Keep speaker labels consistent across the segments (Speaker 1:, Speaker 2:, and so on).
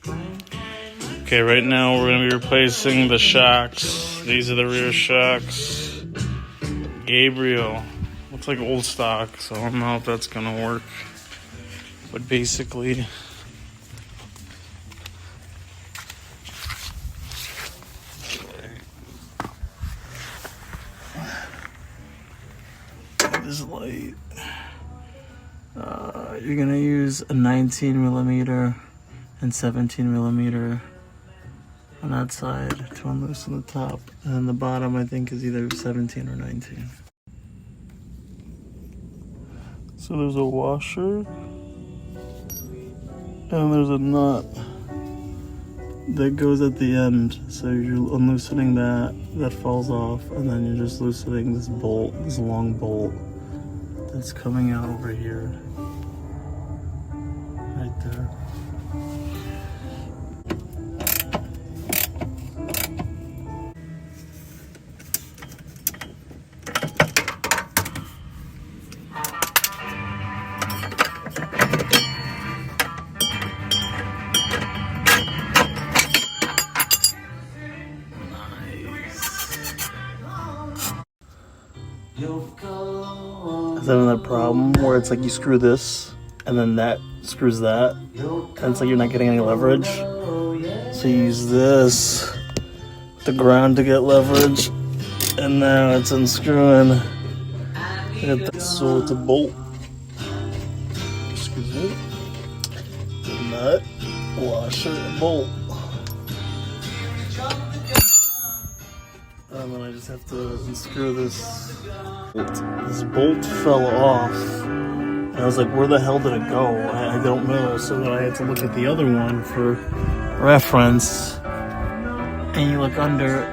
Speaker 1: Okay, right now we're gonna be replacing the shocks. These are the rear shocks. Gabriel. Looks like old stock, so I don't know if that's gonna work. But basically, this light. You're gonna use a 19mm and 17mm on that side to unloosen the top, and then the bottom I think is either 17 or 19. So there's a washer, and there's a nut that goes at the end. So you're unloosening that falls off, and then you're just loosening this bolt, this long bolt that's coming out over here, right there. Is that another problem where it's like you screw this and then that screws that, and it's like you're not getting any leverage? So you use this, the ground, to get leverage, and now it's unscrewing. So it's a bolt. Excuse me. The nut, washer, and bolt. And then I just have to unscrew this. This bolt fell off. And I was like, where the hell did it go? I don't know. So then I had to look at the other one for reference. And you look under,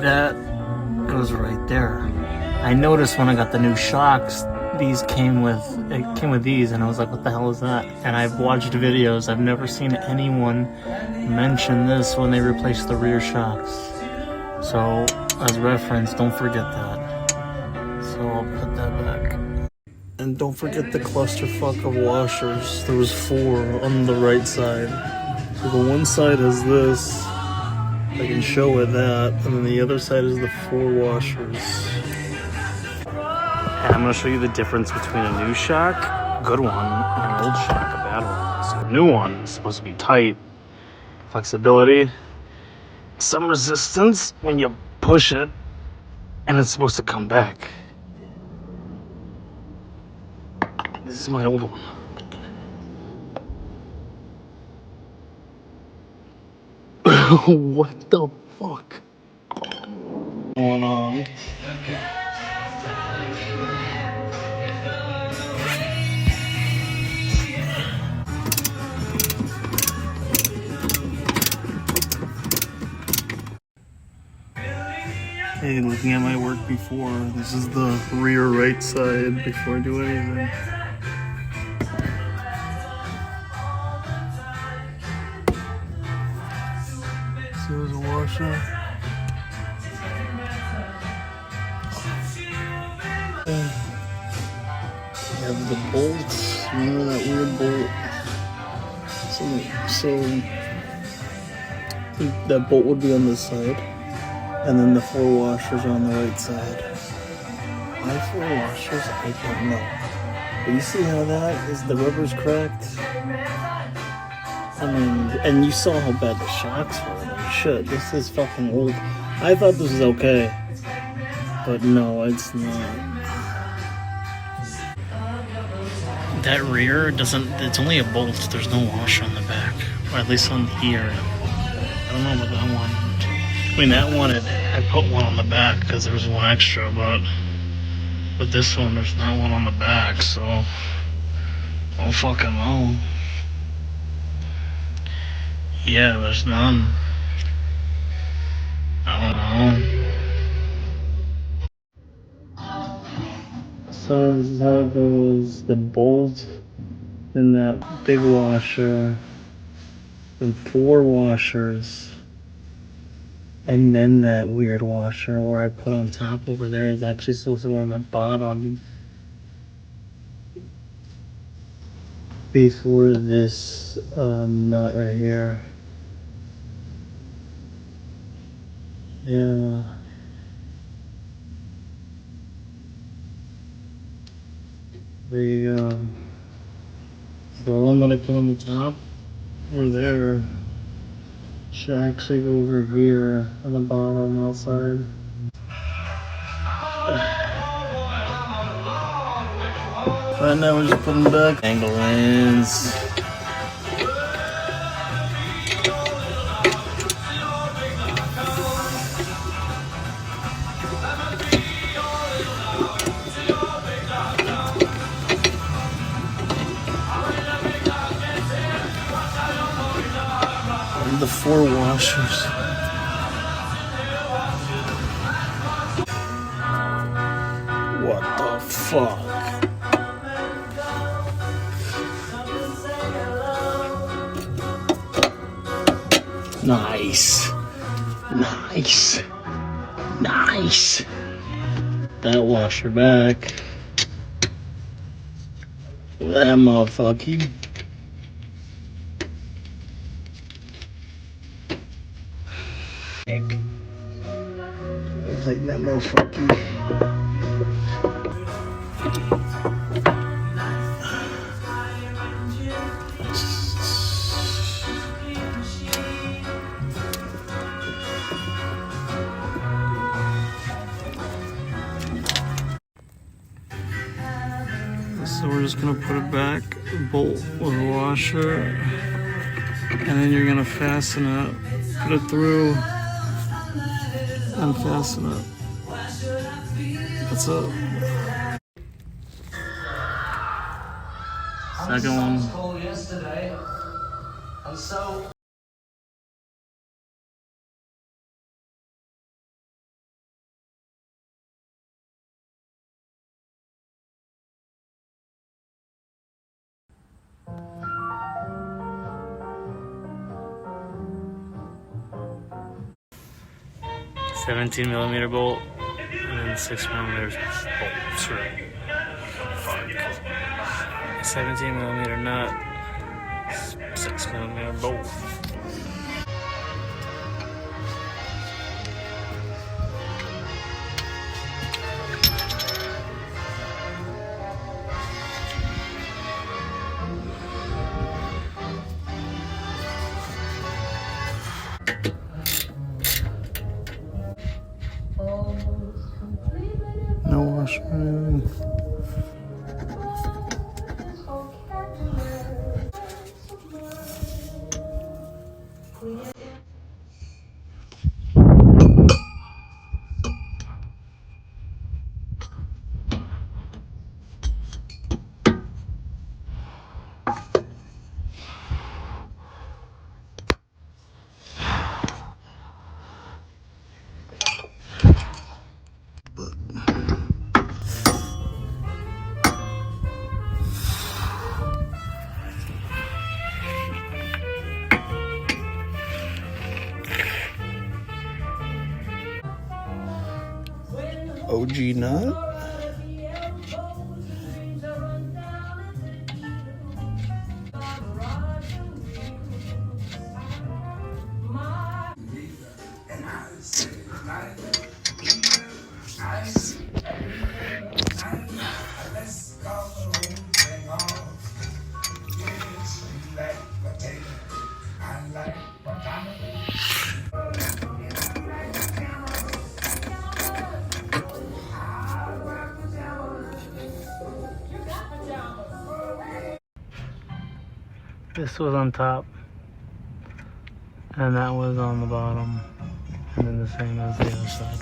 Speaker 1: that goes right there. I noticed when I got the new shocks, these came with these, and I was like, what the hell is that? And I've watched videos, I've never seen anyone mention this when they replace the rear shocks. So as reference, don't forget that. So I'll put that back. And don't forget the clusterfuck of washers. There was 4 on the right side. So the one side is this, I can show it that, and then the other side is the 4 washers. And I'm going to show you the difference between a new shock, a good one, and an old shock, a bad one. So the new one is supposed to be tight, flexibility, some resistance when you push it, and it's supposed to come back. This is my old one. What the fuck? What's going on? Hey, looking at my work before, this is the rear right side before I do anything. So there's a washer. You have the bolts, remember that weird bolt? So that bolt would be on this side, and then the 4 washers are on the right side. Why 4 washers? I don't know. But you see how that is, the rubber's cracked? I mean, and you saw how bad the shocks were. Shit, this is fucking old. I thought this was okay, but no, it's not. That rear doesn't, it's only a bolt, there's no washer on the back, or at least on here. I don't know about that one. I mean, that one, I put one on the back because there was one extra, but this one, there's not one on the back, so I don't fucking know. Yeah, there's none. I don't know. So this is how it goes. The bolt, then that big washer, then 4 washers, and then that weird washer where I put on top over there is actually supposed to go on the bottom. before this nut right here. Yeah. There you go. The one that I put on the top, or there, should actually go over here on the bottom outside. But now we're just putting back angle lens. And the 4 washers. What the fuck? Nice. Nice. Nice. That washer back. That motherfucker. Like that motherfucker. So we're just gonna put it back, bolt with a washer, and then you're gonna fasten it, put it through, and fasten it. That's it. Second one. $17mm bolt and then 6mm bolt screw. Fuck. 17mm nut, 6mm bolt. No washroom. OG nut. This was on top, and that was on the bottom, and then the same as the other side.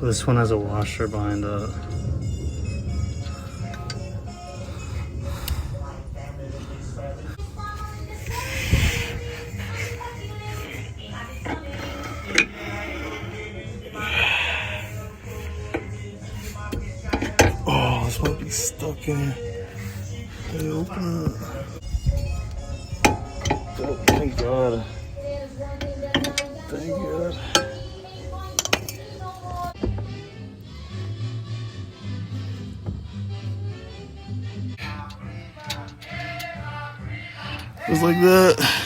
Speaker 1: This one has a washer behind it.
Speaker 2: It's stuck in here. They open it. Oh, thank God. Thank God. Just like that.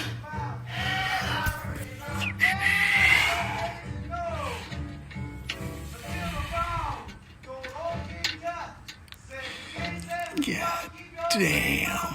Speaker 2: God damn.